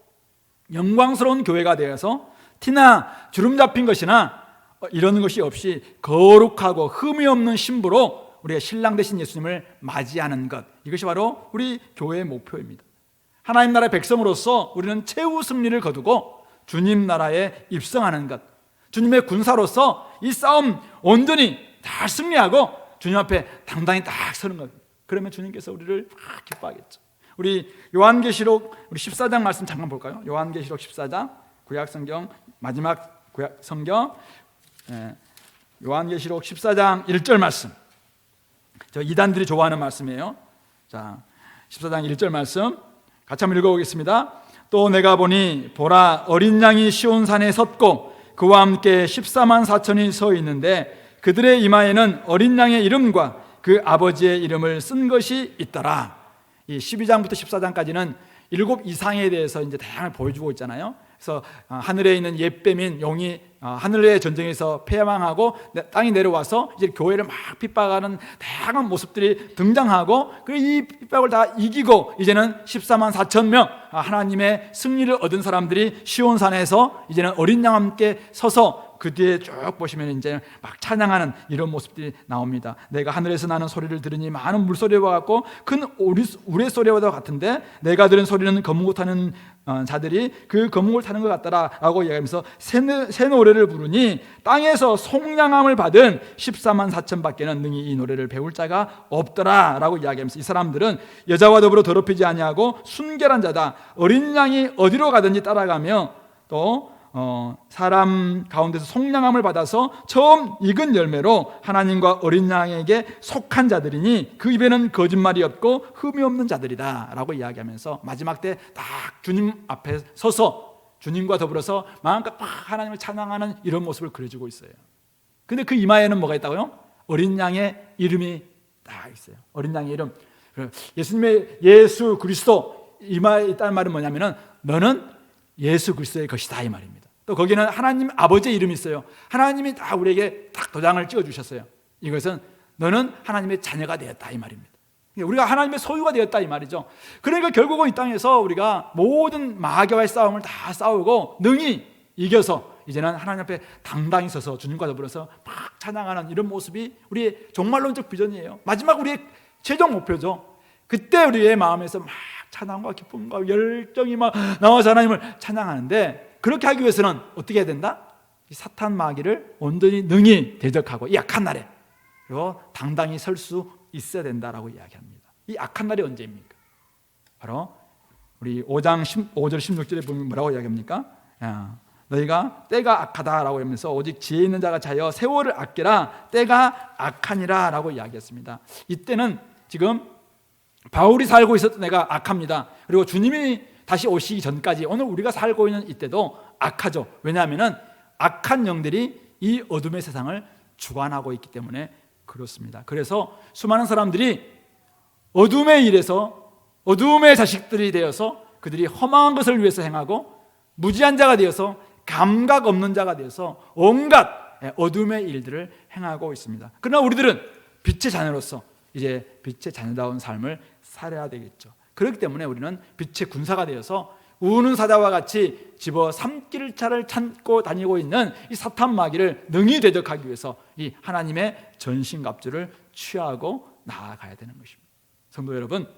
영광스러운 교회가 되어서 티나 주름 잡힌 것이나 이런 것이 없이 거룩하고 흠이 없는 신부로 우리가 신랑 되신 예수님을 맞이하는 것, 이것이 바로 우리 교회의 목표입니다. 하나님 나라의 백성으로서 우리는 최후 승리를 거두고 주님 나라에 입성하는 것, 주님의 군사로서 이 싸움 온전히 다 승리하고 주님 앞에 당당히 딱 서는 것. 그러면 주님께서 우리를 막 기뻐하겠죠. 우리 요한계시록 우리 14장 말씀 잠깐 볼까요? 요한계시록 14장 구약성경 마지막 구약성경 요한계시록 14장 1절 말씀. 저 이단들이 좋아하는 말씀이에요. 자, 14장 1절 말씀 같이 한번 읽어보겠습니다. 또 내가 보니 보라 어린 양이 시온산에 섰고 그와 함께 14만 4천이 서 있는데 그들의 이마에는 어린 양의 이름과 그 아버지의 이름을 쓴 것이 있더라. 이 12장부터 14장까지는 7 이상에 대해서 이제 다양하게 보여주고 있잖아요. 그래서 하늘에 있는 옛뱀인 용이 하늘의 전쟁에서 패망하고 땅에 내려와서 이제 교회를 막 핍박하는 다양한 모습들이 등장하고 이 핍박을 다 이기고 이제는 14만 4천 명 하나님의 승리를 얻은 사람들이 시온산에서 이제는 어린 양과 함께 서서 그 뒤에 쭉 보시면 이제 막 찬양하는 이런 모습들이 나옵니다. 내가 하늘에서 나는 소리를 들으니 많은 물소리와 같고 큰 우레소리와 같은데 내가 들은 소리는 거북을 타는 자들이 그 거북을 타는 것 같더라 라고 이야기하면서 새 노래를 부르니 땅에서 속량함을 받은 14만 4천 밖에는 능히 이 노래를 배울 자가 없더라 라고 이야기하면서 이 사람들은 여자와 더불어 더럽히지 아니하고 순결한 자다. 어린 양이 어디로 가든지 따라가며 또 사람 가운데서 속량함을 받아서 처음 익은 열매로 하나님과 어린 양에게 속한 자들이니 그 입에는 거짓말이 없고 흠이 없는 자들이다 라고 이야기하면서 마지막 때 딱 주님 앞에 서서 주님과 더불어서 마음껏 하나님을 찬양하는 이런 모습을 그려주고 있어요. 근데 그 이마에는 뭐가 있다고요? 어린 양의 이름이 딱 있어요. 어린 양의 이름. 예수님의 예수 그리스도 이마에 있다는 말은 뭐냐면은 너는 예수 그리스도의 것이다 이 말입니다. 또 거기는 하나님 아버지의 이름이 있어요. 하나님이 다 우리에게 딱 도장을 찍어주셨어요. 이것은 너는 하나님의 자녀가 되었다 이 말입니다. 우리가 하나님의 소유가 되었다 이 말이죠. 그러니까 결국은 이 땅에서 우리가 모든 마귀와의 싸움을 다 싸우고 능히 이겨서 이제는 하나님 앞에 당당히 서서 주님과 더불어서 막 찬양하는 이런 모습이 우리의 종말론적 비전이에요. 마지막 우리의 최종 목표죠. 그때 우리의 마음에서 막 찬양과 기쁨과 열정이 막 나와서 하나님을 찬양하는데 그렇게 하기 위해서는 어떻게 해야 된다? 이 사탄 마귀를 온전히 능히 대적하고 이 악한 날에 그리고 당당히 설 수 있어야 된다라고 이야기합니다. 이 악한 날이 언제입니까? 바로 우리 5장 5절 16절에 보면 뭐라고 이야기합니까? 너희가 때가 악하다라고 하면서 오직 지혜 있는 자가 자여 세월을 아끼라 때가 악하니라 라고 이야기했습니다. 이때는 지금 바울이 살고 있었던 때가 악합니다. 그리고 주님이 다시 오시기 전까지 오늘 우리가 살고 있는 이때도 악하죠. 왜냐하면 악한 영들이 이 어둠의 세상을 주관하고 있기 때문에 그렇습니다. 그래서 수많은 사람들이 어둠의 일에서 어둠의 자식들이 되어서 그들이 험한 것을 위해서 행하고 무지한 자가 되어서 감각 없는 자가 되어서 온갖 어둠의 일들을 행하고 있습니다. 그러나 우리들은 빛의 자녀로서 이제 빛의 자녀다운 삶을 살아야 되겠죠. 그렇기 때문에 우리는 빛의 군사가 되어서 우는 사자와 같이 집어 삼킬 차를 찾고 다니고 있는 이 사탄 마귀를 능히 대적하기 위해서 이 하나님의 전신갑주를 취하고 나아가야 되는 것입니다. 성도 여러분,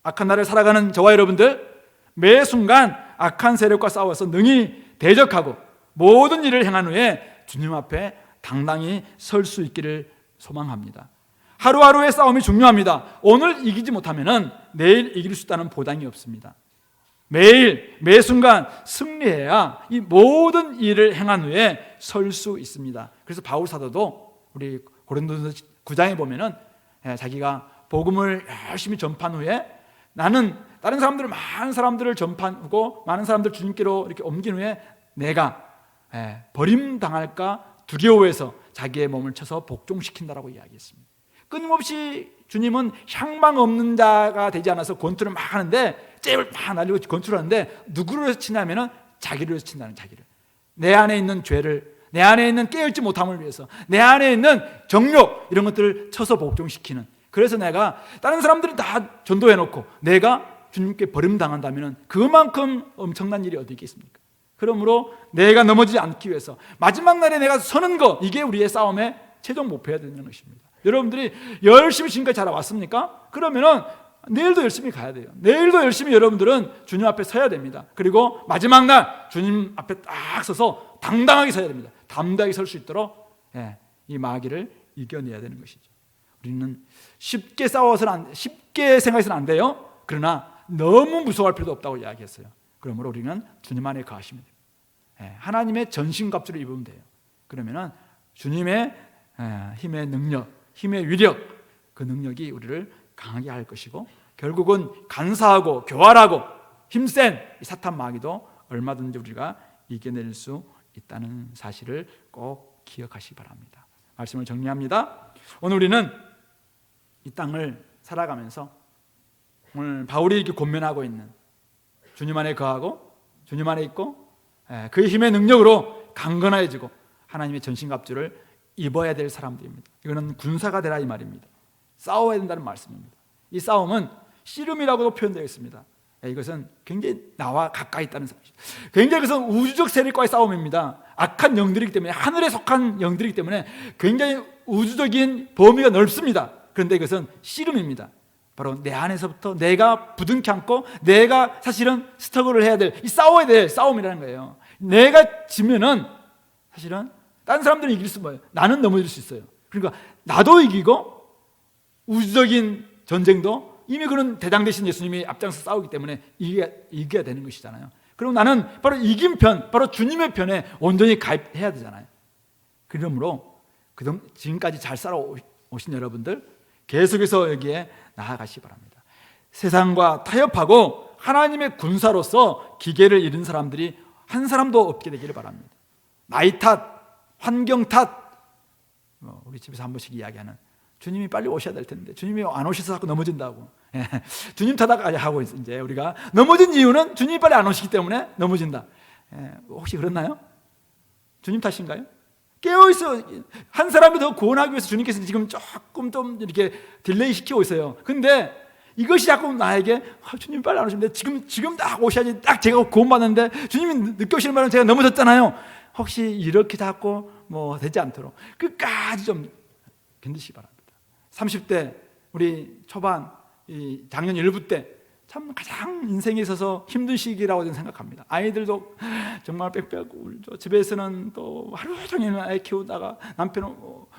악한 날을 살아가는 저와 여러분들 매 순간 악한 세력과 싸워서 능히 대적하고 모든 일을 행한 후에 주님 앞에 당당히 설 수 있기를 소망합니다. 하루하루의 싸움이 중요합니다. 오늘 이기지 못하면 내일 이길 수 있다는 보장이 없습니다. 매일 매 순간 승리해야 이 모든 일을 행한 후에 설 수 있습니다. 그래서 바울 사도도 우리 고린도서 9장에 보면은 자기가 복음을 열심히 전파한 후에 나는 다른 사람들 많은 사람들을 전파하고 많은 사람들 주님께로 이렇게 옮긴 후에 내가 버림당할까 두려워해서 자기의 몸을 쳐서 복종시킨다라고 이야기했습니다. 끊임없이 주님은 향방 없는 자가 되지 않아서 권투를 막 하는데 잽을 막 날리고 권투를 하는데 누구를 위해서 치냐면 자기를 위해서 친다는, 자기를, 내 안에 있는 죄를, 내 안에 있는 깨어있지 못함을 위해서, 내 안에 있는 정욕 이런 것들을 쳐서 복종시키는. 그래서 내가 다른 사람들은 다 전도해놓고 내가 주님께 버림당한다면 그만큼 엄청난 일이 어디 있겠습니까? 그러므로 내가 넘어지지 않기 위해서 마지막 날에 내가 서는 것, 이게 우리의 싸움의 최종 목표여야 되는 것입니다. 여러분들이 열심히 지금까지 자라왔습니까? 그러면은 내일도 열심히 가야 돼요. 내일도 열심히 여러분들은 주님 앞에 서야 됩니다. 그리고 마지막 날 주님 앞에 딱 서서 당당하게 서야 됩니다. 담대하게 설 수 있도록 이 마귀를 이겨내야 되는 것이죠. 우리는 쉽게 쉽게 생각해서는 안 돼요. 그러나 너무 무서워할 필요도 없다고 이야기했어요. 그러므로 우리는 주님 안에 거하시면 돼요. 하나님의 전신갑주를 입으면 돼요. 그러면은 주님의 힘의 능력, 힘의 위력, 그 능력이 우리를 강하게 할 것이고, 결국은 간사하고 교활하고 힘센 이 사탄 마귀도 얼마든지 우리가 이겨낼 수 있다는 사실을 꼭 기억하시기 바랍니다. 말씀을 정리합니다. 오늘 우리는 이 땅을 살아가면서 오늘 바울이 이렇게 권면하고 있는 주님 안에 거하고 주님 안에 있고 그의 힘의 능력으로 강건해지고 하나님의 전신갑주를 입어야 될 사람들입니다. 이거는 군사가 되라 이 말입니다. 싸워야 된다는 말씀입니다. 이 싸움은 씨름이라고도 표현되어 있습니다. 이것은 굉장히 나와 가까이 있다는 사실. 굉장히 그것은 우주적 세력과의 싸움입니다. 악한 영들이기 때문에, 하늘에 속한 영들이기 때문에 굉장히 우주적인 범위가 넓습니다. 그런데 이것은 씨름입니다. 바로 내 안에서부터 내가 부둥켜 안고 내가 사실은 스트러글을 해야 될, 이 싸워야 될 싸움이라는 거예요. 내가 지면은 사실은 다른 사람들은 이길 수 뭐예요? 나는 넘어질 수 있어요. 그러니까 나도 이기고 우주적인 전쟁도 이미 그런 대장 되신 예수님이 앞장서 싸우기 때문에 이겨야 되는 것이잖아요. 그럼 나는 바로 이긴 편, 바로 주님의 편에 온전히 가입해야 되잖아요. 그러므로 지금까지 잘 살아오신 여러분들 계속해서 여기에 나아가시기 바랍니다. 세상과 타협하고 하나님의 군사로서 기계를 잃은 사람들이 한 사람도 없게 되기를 바랍니다. 나이 탓, 환경 탓, 우리 집에서 한 번씩 이야기하는 주님이 빨리 오셔야 될 텐데 주님이 안 오셔서 자꾸 넘어진다고. 주님 탓하고 하고 이제 우리가 넘어진 이유는 주님이 빨리 안 오시기 때문에 넘어진다. 혹시 그렇나요? 주님 탓인가요? 깨어있어. 한 사람이 더 구원하기 위해서 주님께서 지금 조금 좀 이렇게 딜레이 시키고 있어요. 근데 이것이 자꾸 나에게 주님 빨리 안 오시는데 지금 딱 오셔야지, 딱 제가 구원받는데 주님이 늦게 오시는 바람에 제가 넘어졌잖아요. 혹시 이렇게 자꾸 되지 않도록 끝까지 좀 견디시기 바랍니다. 30대 우리 초반 이 작년 1부 때 참 가장 인생에 있어서 힘든 시기라고 저는 생각합니다. 아이들도 정말 빽빽 울죠. 집에서는 또 하루 종일 아이 키우다가 남편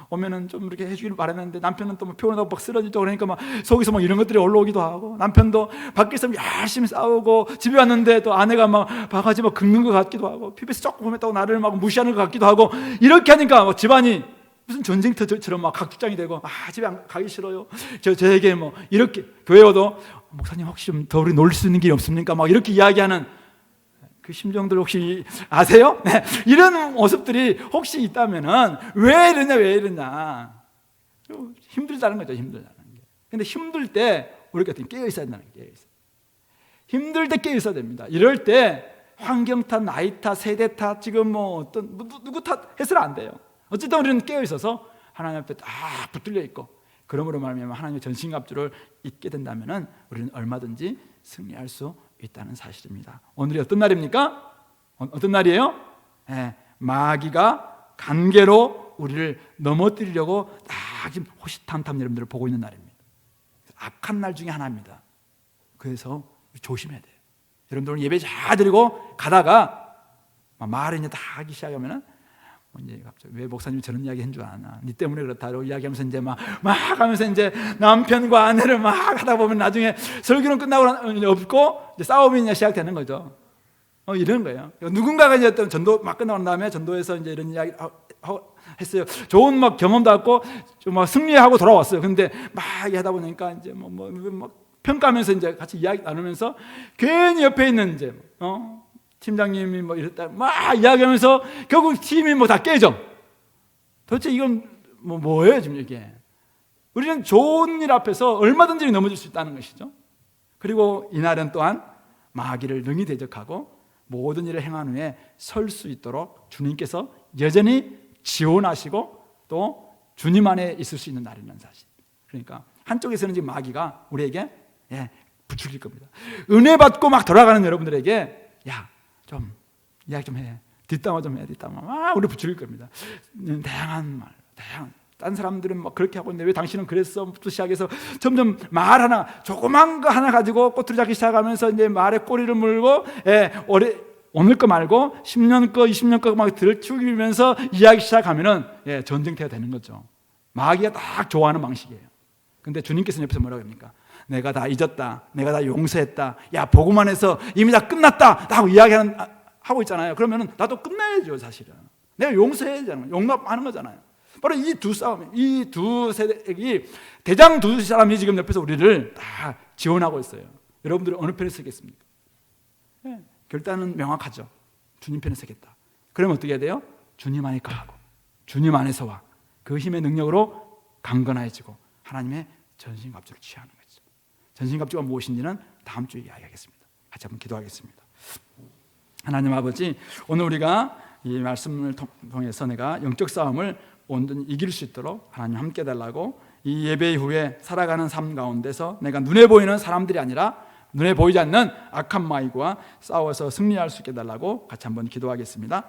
오면은 좀 이렇게 해주기를 바랐는데 남편은 또 피곤하다고 막 쓰러지죠. 그러니까 막 속에서 막 이런 것들이 올라오기도 하고, 남편도 밖에서 열심히 싸우고 집에 왔는데 또 아내가 막 바가지 막 긁는 것 같기도 하고, TV에서 조금 했다고 나를 막 무시하는 것 같기도 하고, 이렇게 하니까 집안이 무슨 전쟁터처럼 막 각축장이 되고, 집에 안 가기 싫어요. 저에게 이렇게 교회 와도 목사님 혹시 좀 더 우리 놀 수 있는 길이 없습니까? 막 이렇게 이야기하는 그 심정들 혹시 아세요? 네. 이런 모습들이 혹시 있다면은 왜 이러냐 좀 힘들다는 거죠. 힘들다는 게. 근데 힘들 때 우리가 깨어 있어야 된다는 게, 깨어 있어요. 힘들 때 깨어 있어야 됩니다. 이럴 때 환경 탓, 나이 탓, 세대 탓, 지금 어떤 누구 탓 해서는 안 돼요. 어쨌든 우리는 깨어 있어서 하나님 앞에 딱 붙들려 있고, 그러므로 말하면 하나님의 전신갑주를 입게 된다면 우리는 얼마든지 승리할 수 있다는 사실입니다. 오늘이 어떤 날입니까? 어떤 날이에요? 마귀가 간계로 우리를 넘어뜨리려고 딱 지금 호시탐탐 여러분들을 보고 있는 날입니다. 악한 날 중에 하나입니다. 그래서 조심해야 돼요. 여러분들 오늘 예배 잘 드리고 가다가 말을 이제 다 하기 시작하면은 이제 갑자기 왜 목사님이 저런 이야기 한 줄 아나? 니 때문에 그렇다고 이야기하면서 이제 막 하면서 이제 남편과 아내를 막 하다 보면 나중에 설교는 끝나고 없고 이제 싸움이 이제 시작되는 거죠. 이런 거예요. 누군가가 이제 또 전도 막 끝나고 난 다음에 전도에서 이제 이런 이야기 했어요. 좋은 막 경험도 갖고 좀 막 승리하고 돌아왔어요. 근데 막 하다 보니까 이제 평가하면서 이제 같이 이야기 나누면서 괜히 옆에 있는 이제 팀장님이 이랬다 막 이야기하면서 결국 팀이 다 깨져. 도대체 이건 뭐예요 지금 이게? 우리는 좋은 일 앞에서 얼마든지 넘어질 수 있다는 것이죠. 그리고 이날은 또한 마귀를 능히 대적하고 모든 일을 행한 후에 설 수 있도록 주님께서 여전히 지원하시고 또 주님 안에 있을 수 있는 날이라는 사실. 그러니까 한쪽에서는 지금 마귀가 우리에게 부추길 겁니다. 은혜 받고 막 돌아가는 여러분들에게 좀 이야기 좀 해. 뒷담화 좀 해. 뒷담화 막 우리 부추길 겁니다. 다양한 말, 딴 사람들은 막 그렇게 하고 있는데 왜 당신은 그랬어?부터 시작해서 점점 말 하나, 조그만 거 하나 가지고 꼬투리 잡기 시작하면서 이제 말에 꼬리를 물고, 오늘 거 말고 10년 거, 20년 거 막 들추기면서 이야기 시작하면은 전쟁터가 되는 거죠. 마귀가 딱 좋아하는 방식이에요. 근데 주님께서는 옆에서 뭐라고 합니까? 내가 다 잊었다, 내가 다 용서했다, 야 보고만 해서 이미 다 끝났다 하고 하고 있잖아요. 그러면은 나도 끝내야죠. 사실은 내가 용서해야 되잖아요. 용납하는 거잖아요. 바로 이 두 싸움, 이 두 세력이, 대장 두 사람이 지금 옆에서 우리를 다 지원하고 있어요. 여러분들은 어느 편에 서겠습니까? 결단은 명확하죠. 주님 편에 서겠다. 그러면 어떻게 해야 돼요? 주님 안에 거하고 주님 안에서와 그 힘의 능력으로 강건해지고 하나님의 전신갑주를 취하는 거죠. 전신갑주가 무엇인지는 다음 주에 이야기하겠습니다. 같이 한번 기도하겠습니다. 하나님 아버지, 오늘 우리가 이 말씀을 통해서 내가 영적 싸움을 온전히 이길 수 있도록 하나님 함께 달라고, 이 예배 이후에 살아가는 삶 가운데서 내가 눈에 보이는 사람들이 아니라 눈에 보이지 않는 악한 마귀와 싸워서 승리할 수 있게 달라고 같이 한번 기도하겠습니다.